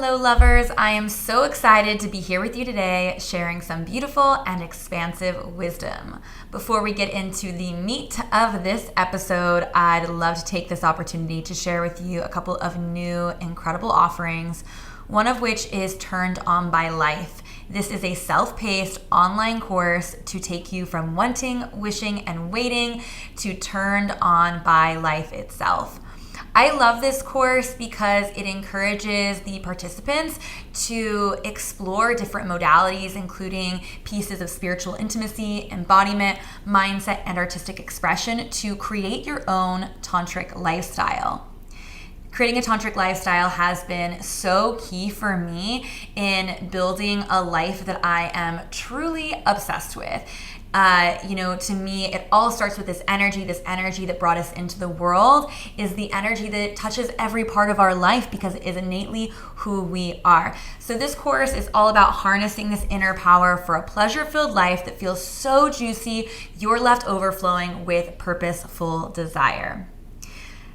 Hello, lovers. I am so excited to be here with you today, sharing some beautiful and expansive wisdom. Before we get into the meat of this episode, I'd love to take this opportunity to share with you a couple of new incredible offerings, one of which is Turned On by Life. This is a self-paced online course to take you from wanting, wishing, and waiting to turned on by life itself. I love this course because it encourages the participants to explore different modalities, including pieces of spiritual intimacy, embodiment, mindset, and artistic expression to create your own tantric lifestyle. Creating a tantric lifestyle has been so key for me in building a life that I am truly obsessed with. To me, it all starts with this energy that brought us into the world is the energy that touches every part of our life because it is innately who we are. So this course is all about harnessing this inner power for a pleasure-filled life that feels so juicy, you're left overflowing with purposeful desire.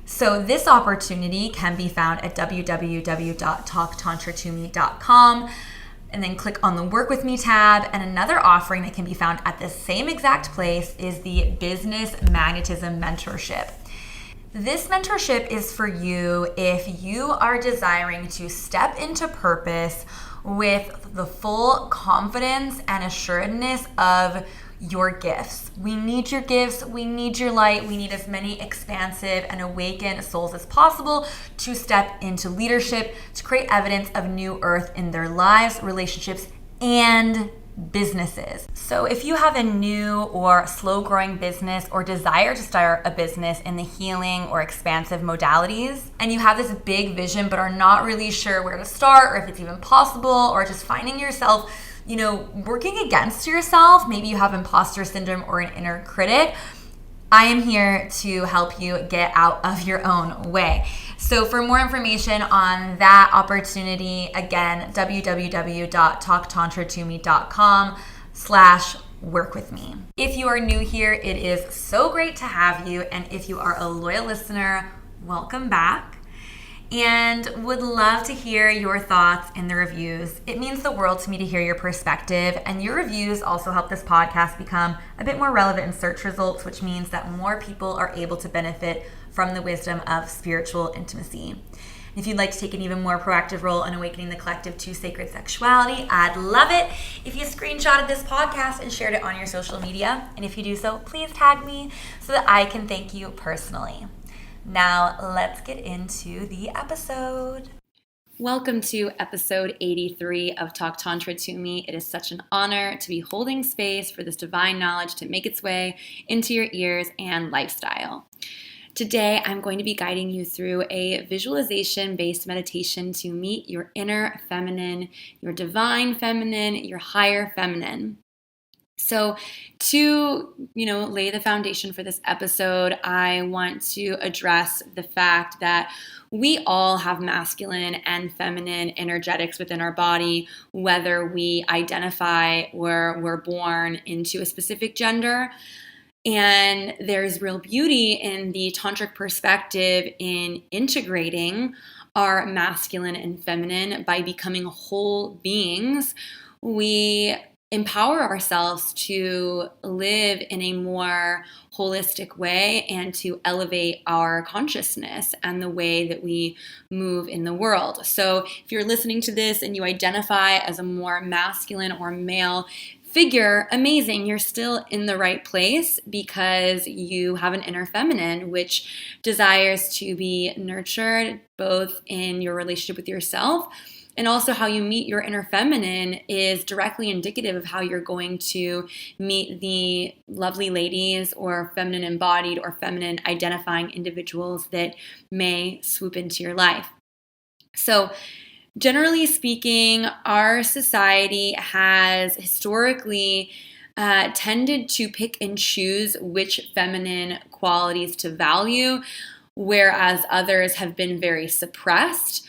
So this opportunity can be found at www.talktantratome.com. And then click on the Work With Me tab. And another offering that can be found at the same exact place is the Business Magnetism Mentorship. This mentorship is for you if you are desiring to step into purpose with the full confidence and assuredness of your gifts. We need your gifts. We need your light. We need as many expansive and awakened souls as possible to step into leadership, to create evidence of new earth in their lives, relationships, and businesses. So if you have a new or slow growing business or desire to start a business in the healing or expansive modalities, and you have this big vision but are not really sure where to start or if it's even possible, or just finding yourself working against yourself, maybe you have imposter syndrome or an inner critic, I am here to help you get out of your own way. So for more information on that opportunity, again, www.talktantratome.com/workwithme. If you are new here, it is so great to have you. And if you are a loyal listener, welcome back. And would love to hear your thoughts in the reviews. It means the world to me to hear your perspective, and your reviews also help this podcast become a bit more relevant in search results, which means that more people are able to benefit from the wisdom of spiritual intimacy. If you'd like to take an even more proactive role in awakening the collective to sacred sexuality, I'd love it if you screenshotted this podcast and shared it on your social media. And if you do so, please tag me so that I can thank you personally. Now, let's get into the episode. Welcome to episode 83 of Talk Tantra to Me. It is such an honor to be holding space for this divine knowledge to make its way into your ears and lifestyle. Today, I'm going to be guiding you through a visualization-based meditation to meet your inner feminine, your divine feminine, your higher feminine. So to, lay the foundation for this episode, I want to address the fact that we all have masculine and feminine energetics within our body, whether we identify or we're born into a specific gender. And there's real beauty in the tantric perspective in integrating our masculine and feminine by becoming whole beings. We empower ourselves to live in a more holistic way and to elevate our consciousness and the way that we move in the world. So if you're listening to this and you identify as a more masculine or male figure, amazing, you're still in the right place because you have an inner feminine which desires to be nurtured both in your relationship with yourself, and also how you meet your inner feminine is directly indicative of how you're going to meet the lovely ladies or feminine embodied or feminine identifying individuals that may swoop into your life. So generally speaking, our society has historically tended to pick and choose which feminine qualities to value, whereas others have been very suppressed.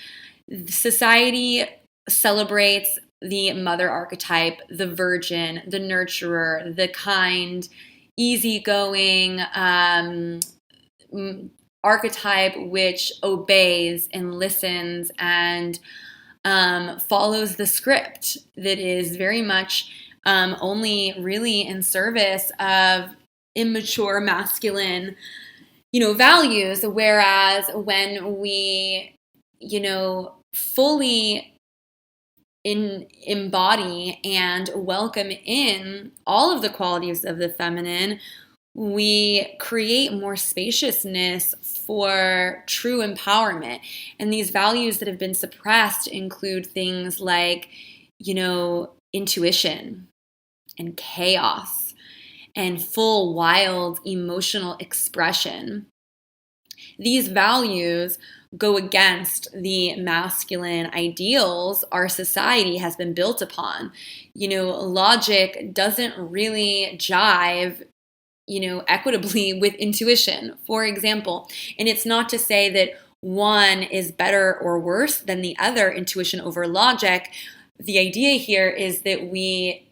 Society celebrates the mother archetype, the virgin, the nurturer, the kind, easygoing archetype which obeys and listens and follows the script that is very much only really in service of immature masculine, values. Whereas when we, fully embody and welcome in all of the qualities of the feminine, we create more spaciousness for true empowerment. And these values that have been suppressed include things like, intuition and chaos and full, wild, emotional expression. These values go against the masculine ideals our society has been built upon. Logic doesn't really jive equitably with intuition, for example. And it's not to say that one is better or worse than the other, intuition over logic. The idea here is that we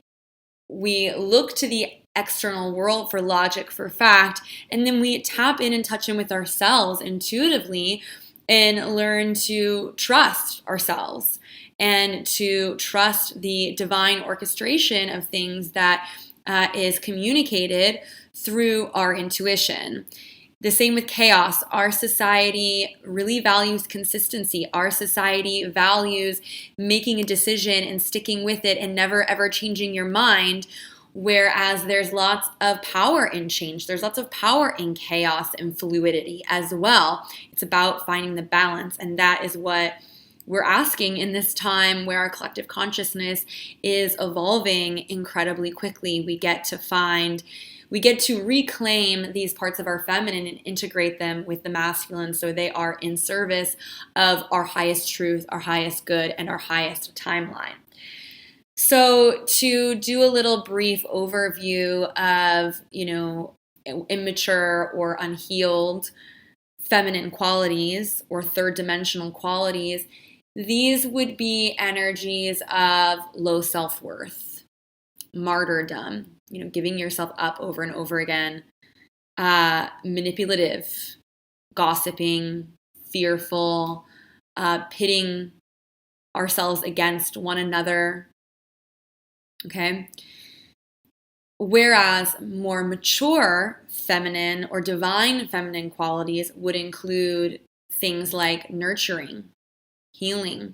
look to the external world for logic, for fact, and then we tap in and touch in with ourselves intuitively and learn to trust ourselves and to trust the divine orchestration of things that is communicated through our intuition. The same with chaos. Our society really values consistency. Our society values making a decision and sticking with it and never ever changing your mind. Whereas there's lots of power in change. There's lots of power in chaos and fluidity as well. It's about finding the balance. And that is what we're asking in this time where our collective consciousness is evolving incredibly quickly. We get to reclaim these parts of our feminine and integrate them with the masculine so they are in service of our highest truth, our highest good, and our highest timeline. So to do a little brief overview of, immature or unhealed feminine qualities or third dimensional qualities, these would be energies of low self-worth, martyrdom, giving yourself up over and over again, manipulative, gossiping, fearful, pitting ourselves against one another. Okay. Whereas more mature feminine or divine feminine qualities would include things like nurturing, healing,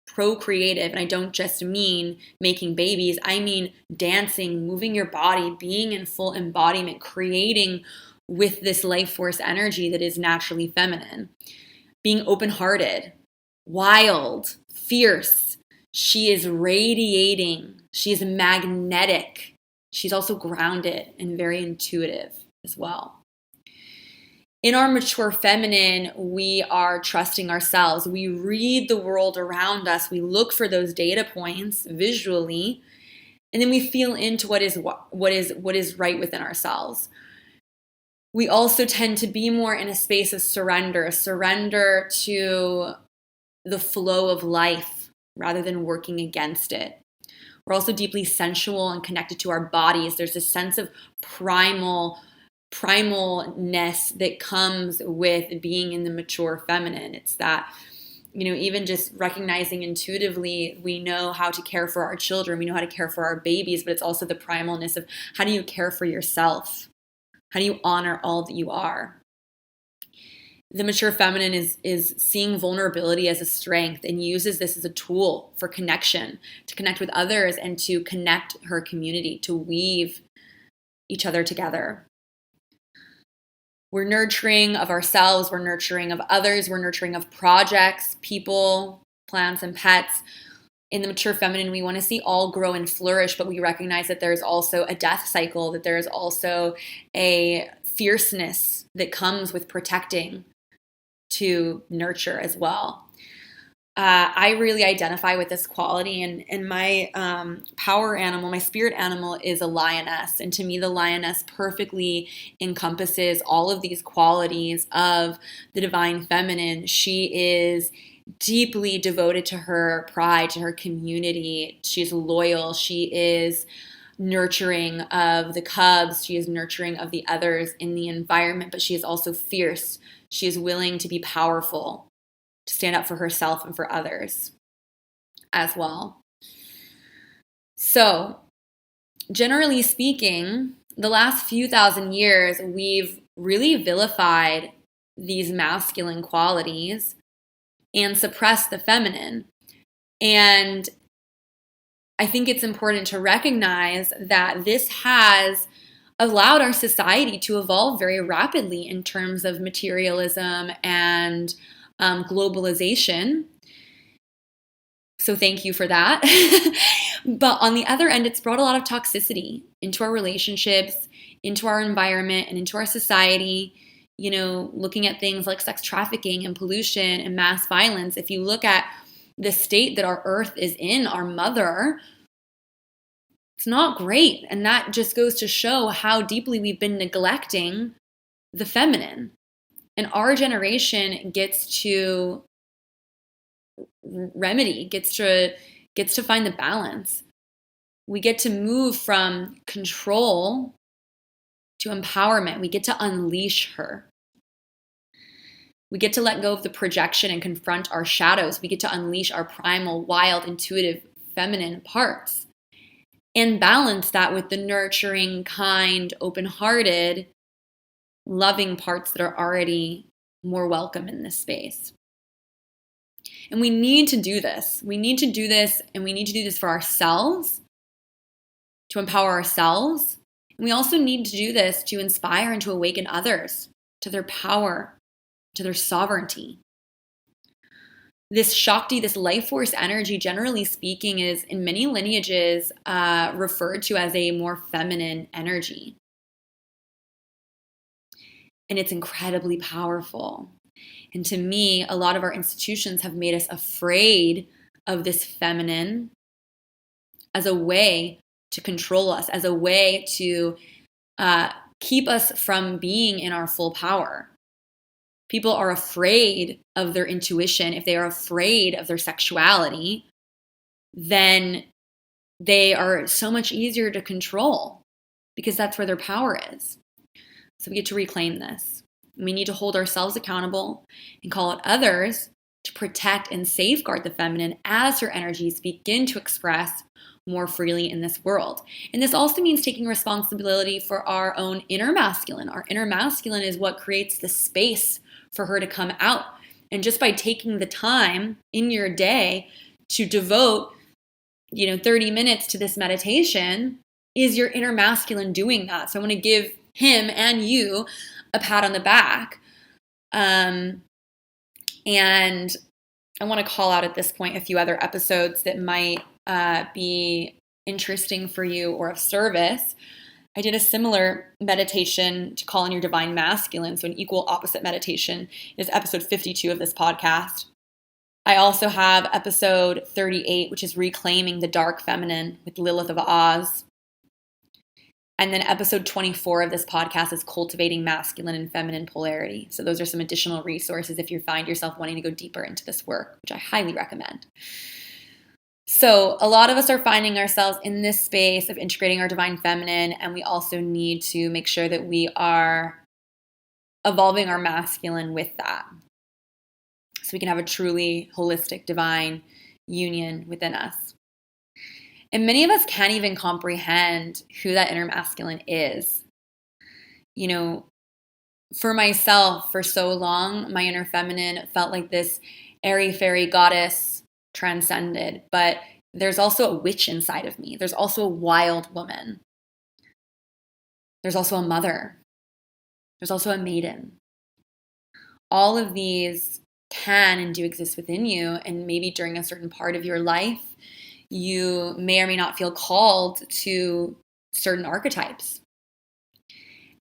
procreative. And I don't just mean making babies. I mean dancing, moving your body, being in full embodiment, creating with this life force energy that is naturally feminine, being open-hearted, wild, fierce. She is radiating. She is magnetic. She's also grounded and very intuitive as well. In our mature feminine, we are trusting ourselves. We read the world around us. We look for those data points visually, and then we feel into what is right within ourselves. We also tend to be more in a space of surrender to the flow of life rather than working against it. We're also deeply sensual and connected to our bodies. There's a sense of primalness that comes with being in the mature feminine. It's that, even just recognizing intuitively, we know how to care for our children. We know how to care for our babies, but it's also the primalness of how do you care for yourself? How do you honor all that you are? The mature feminine is seeing vulnerability as a strength and uses this as a tool for connection, to connect with others and to connect her community, to weave each other together. We're nurturing of ourselves, we're nurturing of others, we're nurturing of projects, people, plants, and pets. In the mature feminine, we want to see all grow and flourish, but we recognize that there's also a death cycle, that there's also a fierceness that comes with protecting to nurture as well. I really identify with this quality, and my power animal, my spirit animal is a lioness. And to me, the lioness perfectly encompasses all of these qualities of the divine feminine. She is deeply devoted to her pride, to her community. She's loyal. She is nurturing of the cubs. She is nurturing of the others in the environment, but she is also fierce. She is willing to be powerful, to stand up for herself and for others. as well. So, generally speaking, the last few thousand years, we've really vilified these masculine qualities and suppressed the feminine. And I think it's important to recognize that this has allowed our society to evolve very rapidly in terms of materialism and globalization. So thank you for that. But on the other end, it's brought a lot of toxicity into our relationships, into our environment, and into our society. Looking at things like sex trafficking and pollution and mass violence. If you look at the state that our earth is in, our mother, it's not great. And that just goes to show how deeply we've been neglecting the feminine. And our generation gets to remedy, gets to find the balance. We get to move from control to empowerment. We get to unleash her. We get to let go of the projection and confront our shadows. We get to unleash our primal, wild, intuitive, feminine parts and balance that with the nurturing, kind, open-hearted, loving parts that are already more welcome in this space. And we need to do this. We need to do this, and we need to do this for ourselves, to empower ourselves. And we also need to do this to inspire and to awaken others to their power, to their sovereignty. This Shakti, this life force energy, generally speaking, is in many lineages referred to as a more feminine energy. And it's incredibly powerful. And to me, a lot of our institutions have made us afraid of this feminine as a way to control us, as a way to keep us from being in our full power. People are afraid of their intuition. If they are afraid of their sexuality, then they are so much easier to control because that's where their power is. So we get to reclaim this. We need to hold ourselves accountable and call out others to protect and safeguard the feminine as her energies begin to express more freely in this world. And this also means taking responsibility for our own inner masculine. Our inner masculine is what creates the space for her to come out. And just by taking the time in your day to devote, 30 minutes to this meditation is your inner masculine doing that. So I want to give him and you a pat on the back. And I want to call out at this point a few other episodes that might be interesting for you or of service. I did a similar meditation to call in your divine masculine, so an equal opposite meditation is episode 52 of this podcast. I also have episode 38, which is reclaiming the dark feminine with Lilith of Oz. And then episode 24 of this podcast is cultivating masculine and feminine polarity. So those are some additional resources if you find yourself wanting to go deeper into this work, which I highly recommend. So a lot of us are finding ourselves in this space of integrating our divine feminine, and we also need to make sure that we are evolving our masculine with that, so we can have a truly holistic divine union within us. And many of us can't even comprehend who that inner masculine is. For myself, for so long, my inner feminine felt like this airy fairy goddess transcended, but there's also a witch inside of me. There's also a wild woman. There's also a mother. There's also a maiden. All of these can and do exist within you, and maybe during a certain part of your life, you may or may not feel called to certain archetypes.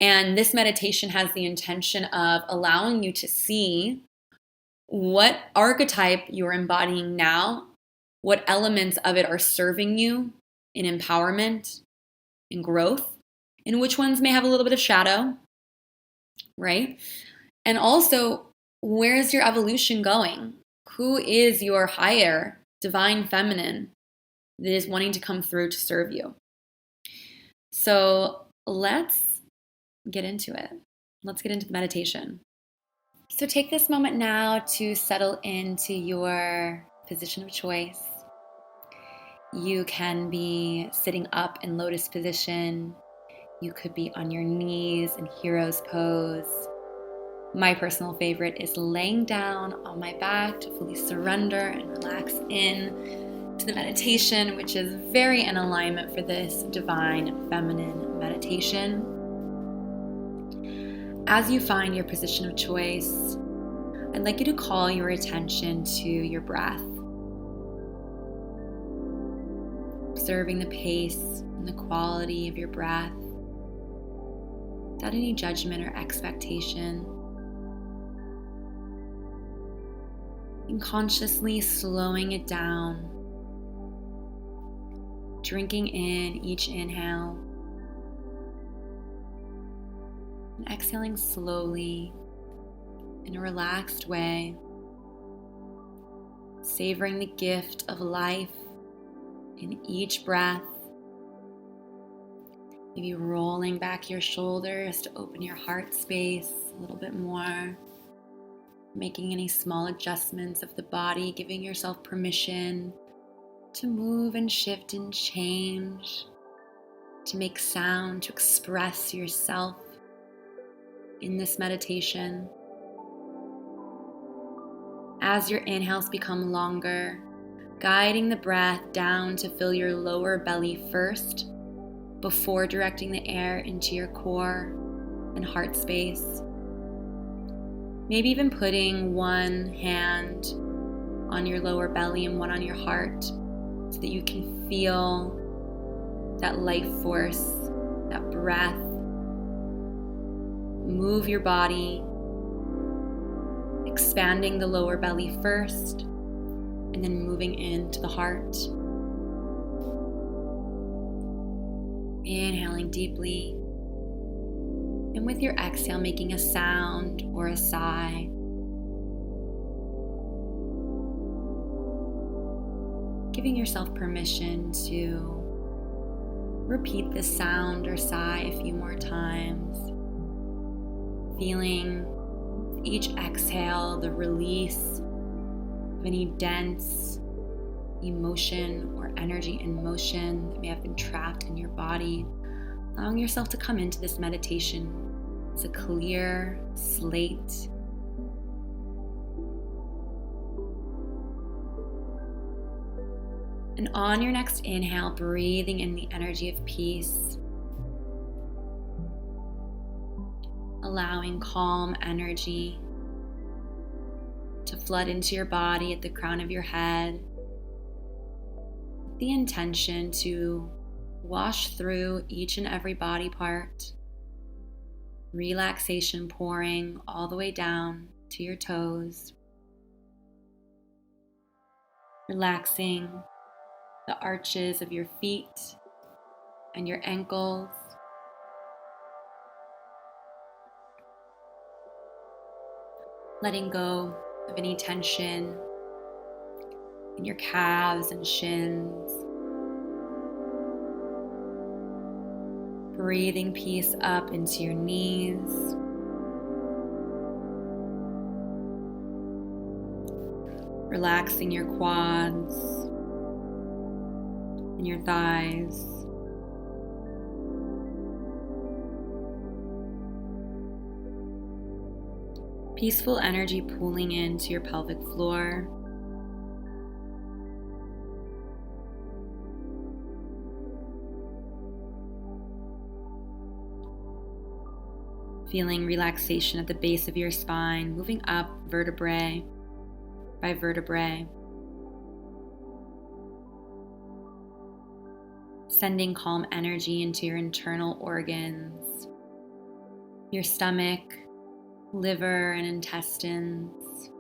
And this meditation has the intention of allowing you to see what archetype you're embodying now, what elements of it are serving you in empowerment, in growth, and which ones may have a little bit of shadow, right? And also, where's your evolution going? Who is your higher divine feminine that is wanting to come through to serve you? So let's get into it. Let's get into the meditation. So take this moment now to settle into your position of choice. You can be sitting up in lotus position. You could be on your knees in hero's pose. My personal favorite is laying down on my back to fully surrender and relax in to the meditation, which is very in alignment for this divine feminine meditation. As you find your position of choice, I'd like you to call your attention to your breath, observing the pace and the quality of your breath without any judgment or expectation. And consciously slowing it down, drinking in each inhale and exhaling slowly in a relaxed way, savoring the gift of life in each breath. Maybe rolling back your shoulders to open your heart space a little bit more. Making any small adjustments of the body, giving yourself permission to move and shift and change, to make sound, to express yourself in this meditation. As your inhales become longer, guiding the breath down to fill your lower belly first, before directing the air into your core and heart space. Maybe even putting one hand on your lower belly and one on your heart so that you can feel that life force, that breath. Move your body, expanding the lower belly first and then moving into the heart. Inhaling deeply, and with your exhale, making a sound or a sigh. Giving yourself permission to repeat this sound or sigh a few more times. Feeling each exhale the release of any dense emotion or energy in motion that may have been trapped in your body, allowing yourself to come into this meditation as a clear slate. And on your next inhale, breathing in the energy of peace, allowing calm energy to flood into your body at the crown of your head, the intention to wash through each and every body part, relaxation pouring all the way down to your toes, relaxing the arches of your feet and your ankles, letting go of any tension in your calves and shins. Breathing peace up into your knees. Relaxing your quads and your thighs. Peaceful energy pooling into your pelvic floor. Feeling relaxation at the base of your spine, moving up vertebrae by vertebrae. Sending calm energy into your internal organs, your stomach, liver, and intestines.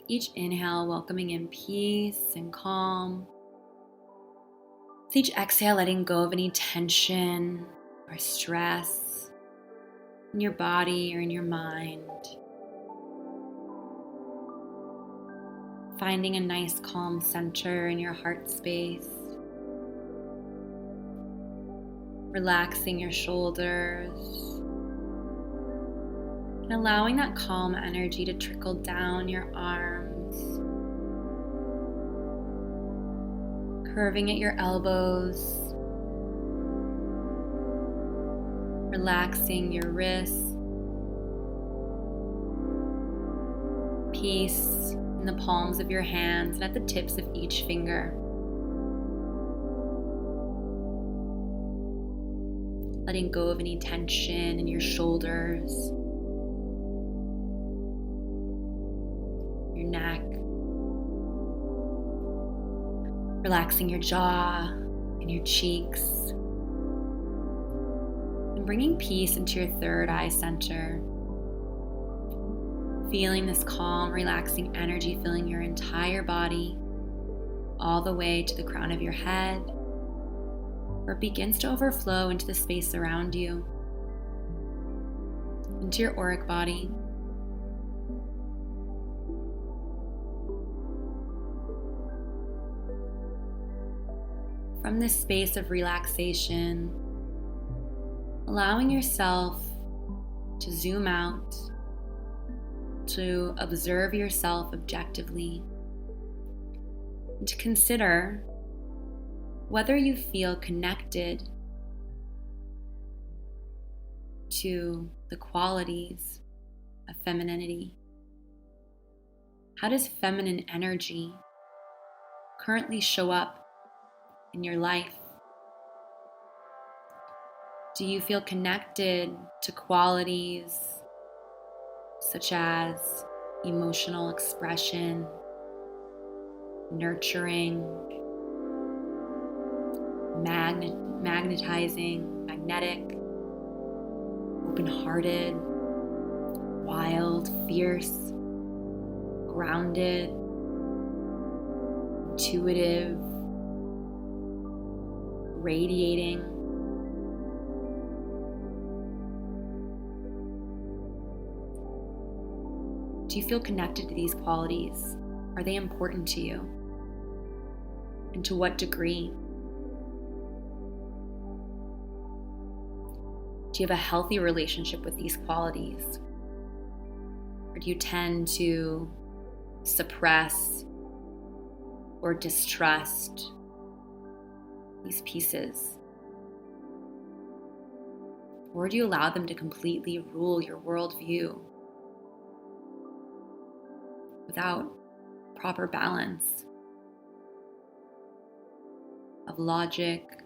Each inhale, welcoming in peace and calm. With each exhale, letting go of any tension or stress in your body or in your mind. Finding a nice calm center in your heart space. Relaxing your shoulders. And allowing that calm energy to trickle down your arms, curving at your elbows, relaxing your wrists, peace in the palms of your hands and at the tips of each finger. Letting go of any tension in your shoulders, your neck. Relaxing your jaw and your cheeks. And bringing peace into your third eye center. Feeling this calm, relaxing energy filling your entire body, all the way to the crown of your head, where it begins to overflow into the space around you, into your auric body. From this space of relaxation, allowing yourself to zoom out, to observe yourself objectively, and to consider whether you feel connected to the qualities of femininity. How does feminine energy currently show up in your life? Do you feel connected to qualities such as emotional expression, nurturing, magnetizing, magnetic, open-hearted, wild, fierce, grounded, intuitive, radiating? Do you feel connected to these qualities? Are they important to you? And to what degree? Do you have a healthy relationship with these qualities? Or do you tend to suppress or distrust these pieces? Or do you allow them to completely rule your worldview without proper balance of logic,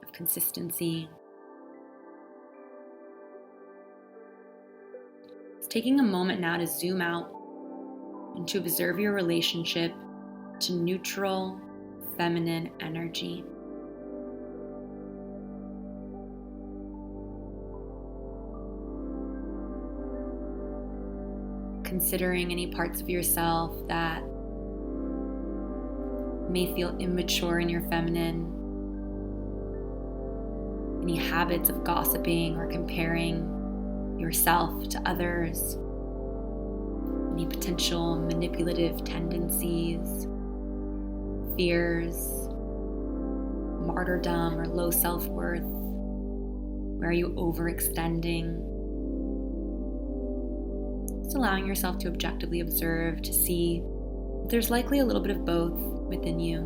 of consistency? It's taking a moment now to zoom out and to observe your relationship to neutral, feminine energy. Considering any parts of yourself that may feel immature in your feminine, any habits of gossiping or comparing yourself to others, any potential manipulative tendencies, fears, martyrdom or low self-worth. Where are you overextending? Just allowing yourself to objectively observe, to see that there's likely a little bit of both within you.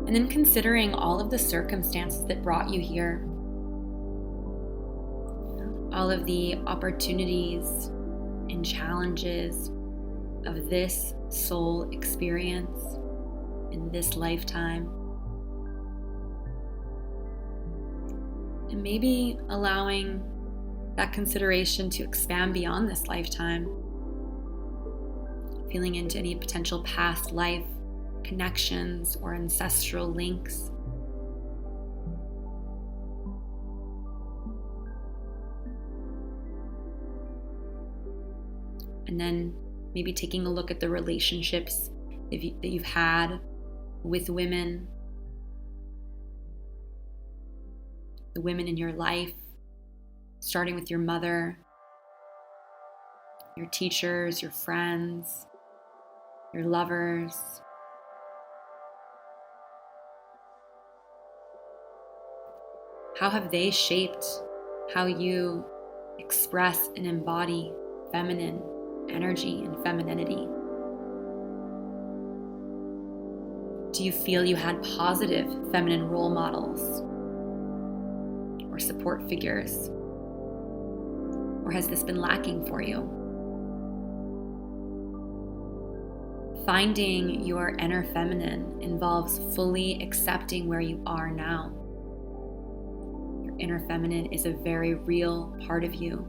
And then considering all of the circumstances that brought you here, all of the opportunities and challenges of this soul experience in this lifetime. And maybe allowing that consideration to expand beyond this lifetime, feeling into any potential past life connections or ancestral links. And then maybe taking a look at the relationships that you've had with women, the women in your life, starting with your mother, your teachers, your friends, your lovers. How have they shaped how you express and embody feminine energy and femininity? Do you feel you had positive feminine role models or support figures? Or has this been lacking for you? Finding your inner feminine involves fully accepting where you are now. Your inner feminine is a very real part of you,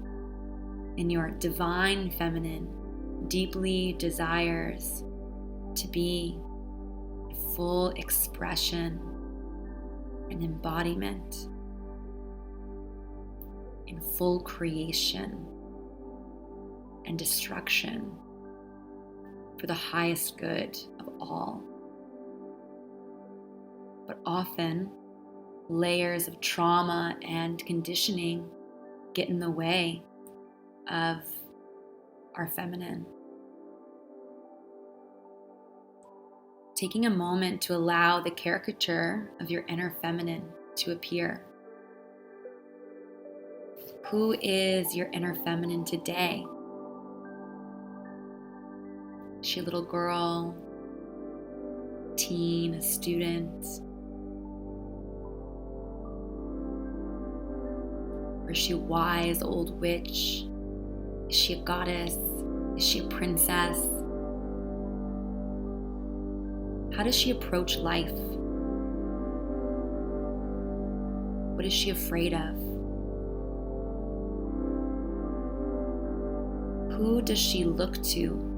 and your divine feminine deeply desires to be full expression and embodiment in full creation and destruction for the highest good of all. But often, layers of trauma and conditioning get in the way of our feminine. Taking a moment to allow the caricature of your inner feminine to appear. Who is your inner feminine today? Is she a little girl, teen, a student? Or is she a wise old witch? Is she a goddess? Is she a princess? How does she approach life? What is she afraid of? Who does she look to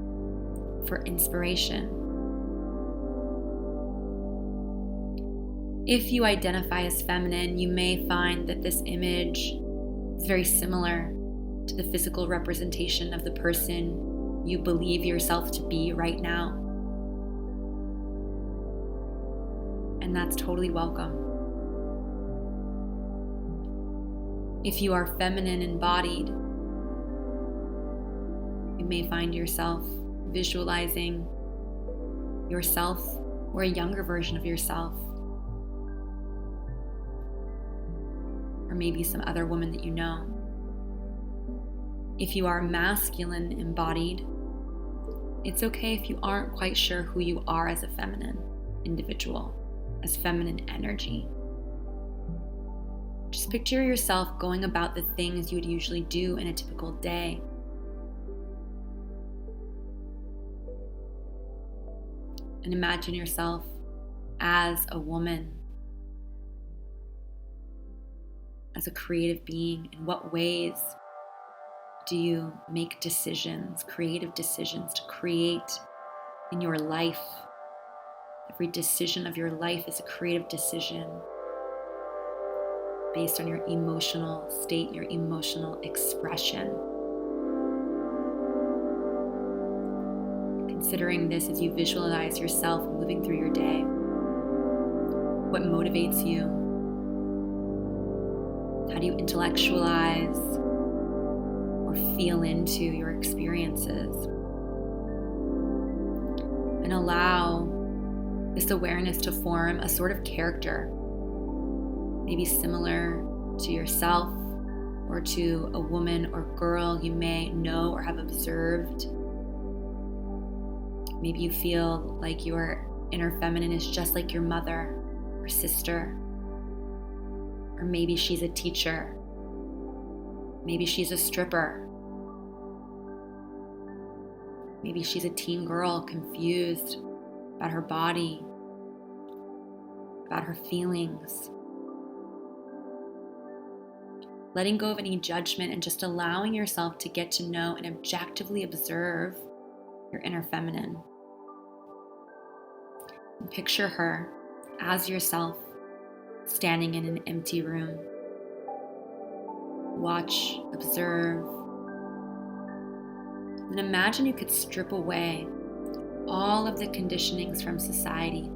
for inspiration? If you identify as feminine, you may find that this image is very similar to the physical representation of the person you believe yourself to be right now. And that's totally welcome. If you are feminine embodied, you may find yourself visualizing yourself or a younger version of yourself, or maybe some other woman that you know. If you are masculine embodied, it's okay if you aren't quite sure who you are as a feminine individual, as feminine energy. Just picture yourself going about the things you would usually do in a typical day. And imagine yourself as a woman, as a creative being. In what ways do you make decisions, creative decisions to create in your life? Every decision of your life is a creative decision based on your emotional state, your emotional expression. Considering this as you visualize yourself moving through your day. What motivates you? How do you intellectualize or feel into your experiences? And allow this awareness to form a sort of character, maybe similar to yourself or to a woman or girl you may know or have observed. Maybe you feel like your inner feminine is just like your mother or sister. Or maybe she's a teacher. Maybe she's a stripper. Maybe she's a teen girl confused about her body, about her feelings. Letting go of any judgment and just allowing yourself to get to know and objectively observe your inner feminine. And picture her as yourself, standing in an empty room. Watch, observe, and imagine you could strip away all of the conditionings from society,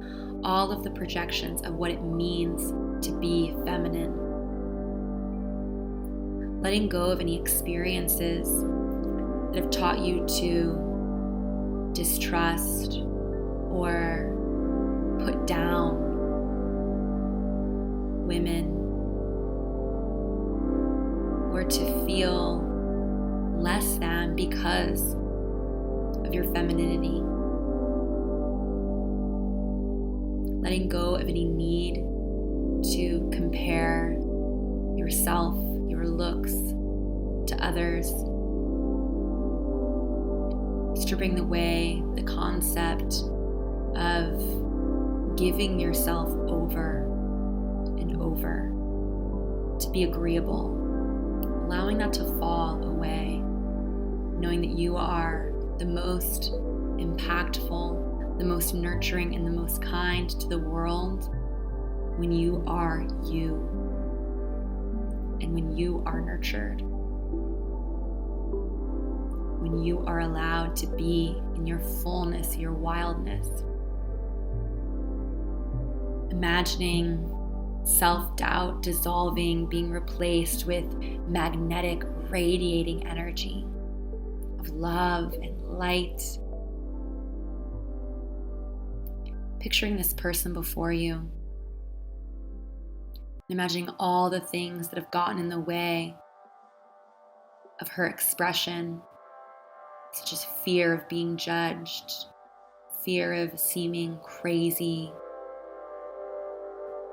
all of the projections of what it means to be feminine. Letting go of any experiences that have taught you to distrust or put down women, or to feel less than because of your femininity. Letting go of any need to compare yourself, your looks to others. Stripping away the concept of giving yourself over and over to be agreeable. Allowing that to fall away. Knowing that you are the most impactful, the most nurturing, and the most kind to the world when you are you. And when you are nurtured. When you are allowed to be in your fullness, your wildness. Imagining self-doubt dissolving, being replaced with magnetic, radiating energy of love and light. Picturing this person before you. Imagining all the things that have gotten in the way of her expression, such as fear of being judged, fear of seeming crazy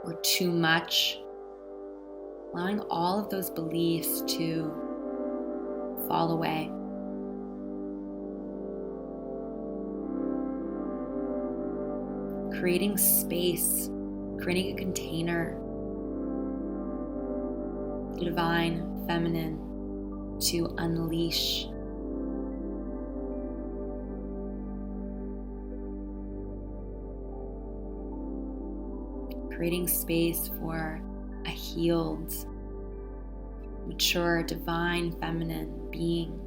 or too much. Allowing all of those beliefs to fall away. Creating space, creating a container, the divine feminine to unleash. Creating space for a healed, mature, divine feminine being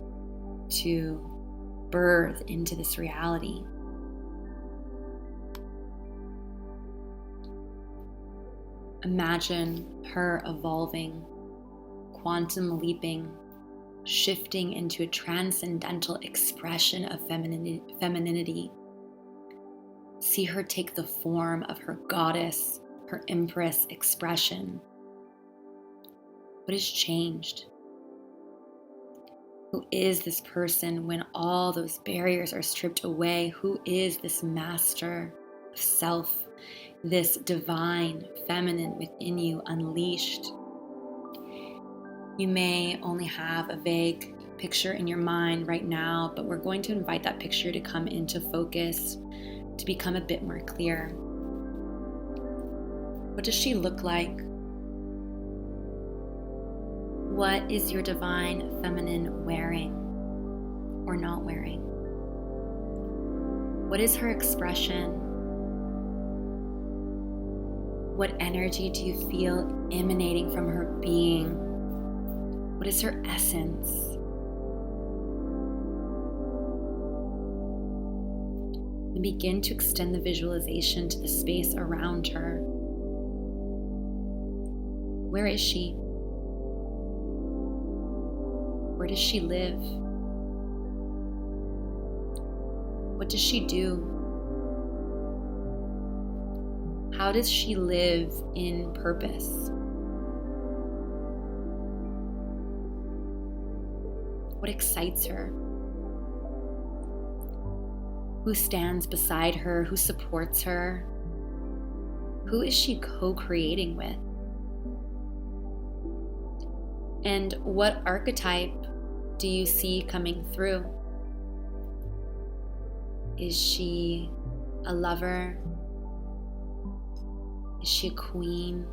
to birth into this reality. Imagine her evolving, quantum leaping, shifting into a transcendental expression of femininity. See her take the form of her goddess, her empress expression. What has changed? Who is this person when all those barriers are stripped away? Who is this master of self, this divine feminine within you unleashed? You may only have a vague picture in your mind right now, but we're going to invite that picture to come into focus, to become a bit more clear. What does she look like? What is your divine feminine wearing or not wearing? What is her expression? What energy do you feel emanating from her being? What is her essence? And begin to extend the visualization to the space around her. Where is she? Where does she live? What does she do? How does she live in purpose? What excites her? Who stands beside her? Who supports her? Who is she co-creating with? And what archetype do you see coming through? Is she a lover? Is she a queen?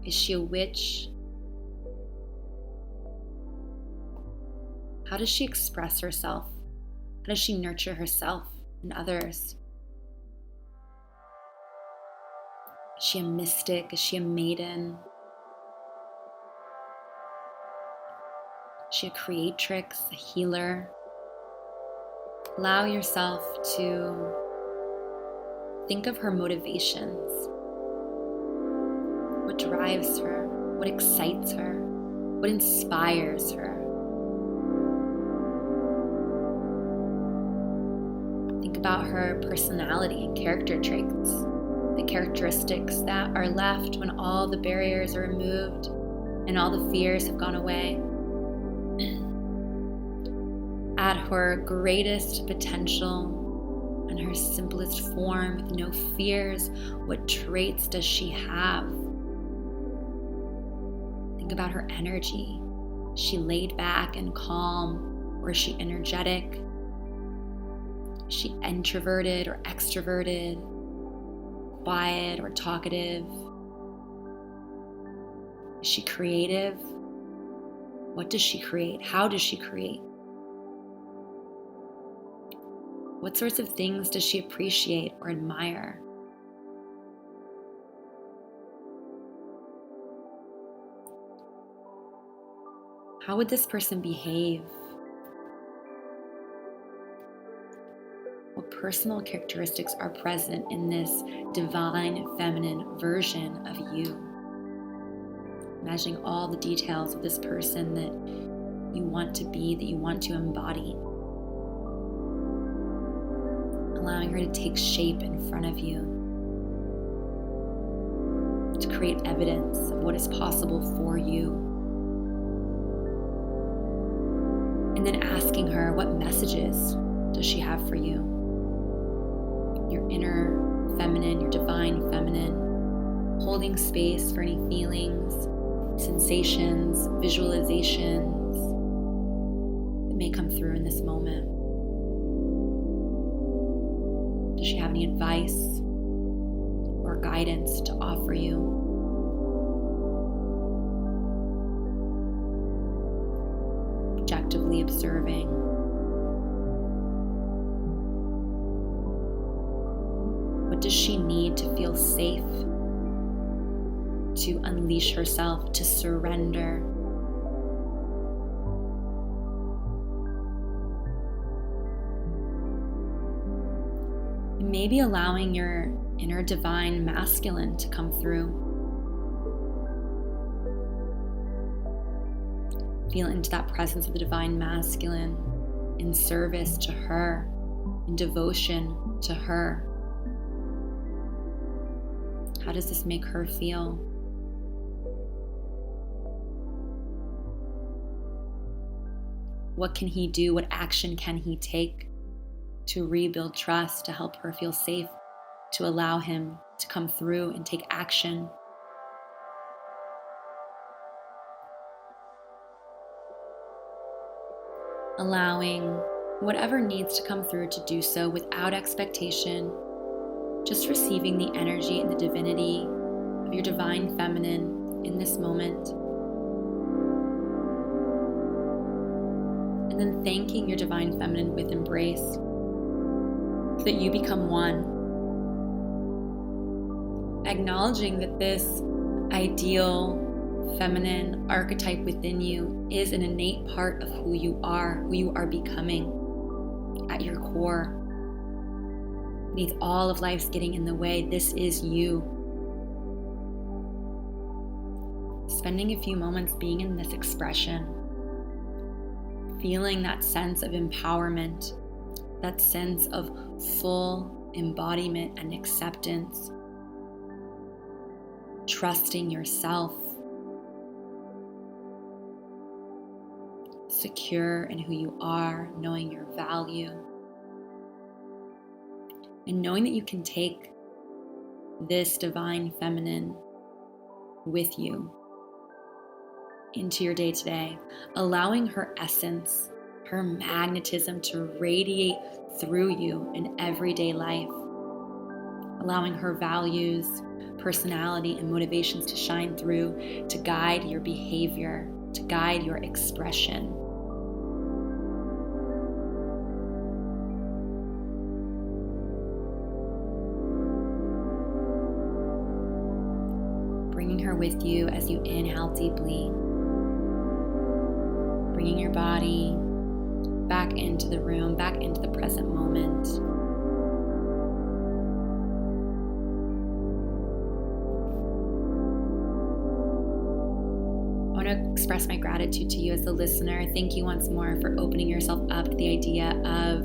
Is she a witch? How does she express herself? How does she nurture herself and others? Is she a mystic? Is she a maiden? Is she a creatrix, a healer? Allow yourself to think of her motivations. What drives her? What excites her? What inspires her? Think about her personality and character traits, the characteristics that are left when all the barriers are removed and all the fears have gone away. at her greatest potential and her simplest form with no fears, what traits does she have? Think about her energy. Is she laid back and calm, or is she energetic? Is she introverted or extroverted? Quiet or talkative? Is she creative? What does she create? How does she create? What sorts of things does she appreciate or admire? How would this person behave? What personal characteristics are present in this divine feminine version of you? Imagining all the details of this person that you want to be, that you want to embody. Allowing her to take shape in front of you, to create evidence of what is possible for you. And then asking her, what messages does she have for you? Your inner feminine, your divine feminine, holding space for any feelings, sensations, visualizations that may come through in this moment. Does she have any advice or guidance to offer you? Objectively observing. What does she need to feel safe, to unleash herself, to surrender? Maybe allowing your inner divine masculine to come through. Feel into that presence of the divine masculine in service to her, in devotion to her. How does this make her feel? What can he do? What action can he take to rebuild trust, to help her feel safe, to allow him to come through and take action? Allowing whatever needs to come through to do so without expectation, just receiving the energy and the divinity of your divine feminine in this moment. And then thanking your divine feminine with embrace so that you become one. Acknowledging that this ideal feminine archetype within you is an innate part of who you are becoming at your core. Beneath all of life's getting in the way, this is you. Spending a few moments being in this expression, feeling that sense of empowerment, that sense of full embodiment and acceptance, trusting yourself, secure in who you are, knowing your value, and knowing that you can take this divine feminine with you into your day-to-day, allowing her essence, her magnetism to radiate through you in everyday life, allowing her values, personality, and motivations to shine through, to guide your behavior, to guide your expression. Bringing her with you as you inhale deeply, bringing your body back into the room, back into the present moment. I want to express my gratitude to you as the listener. Thank you once more for opening yourself up to the idea of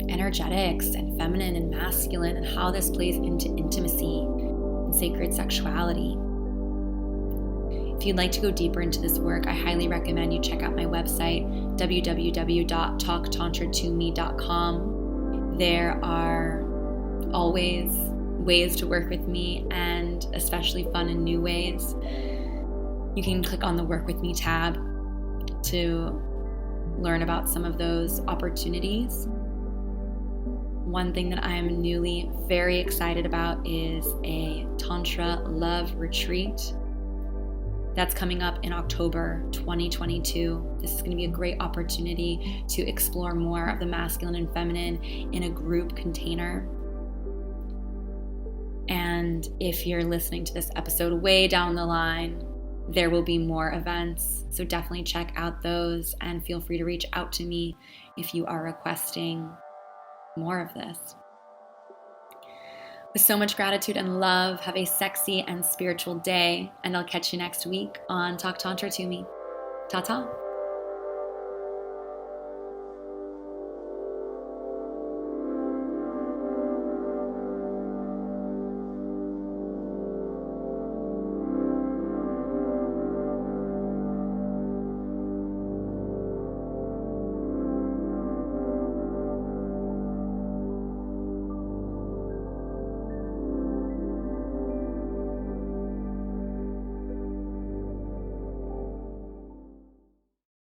energetics and feminine and masculine and how this plays into intimacy and sacred sexuality. If you'd like to go deeper into this work, I highly recommend you check out my website, www.talktantra2me.com. There are always ways to work with me, and especially fun and new ways. You can click on the Work With Me tab to learn about some of those opportunities. One thing that I am newly very excited about is a Tantra love retreat that's coming up in October 2022. This is going to be a great opportunity to explore more of the masculine and feminine in a group container. And if you're listening to this episode way down the line, there will be more events. So definitely check out those and feel free to reach out to me if you are requesting more of this. With so much gratitude and love, have a sexy and spiritual day, and I'll catch you next week on Talk Tantra to Me. Ta-ta.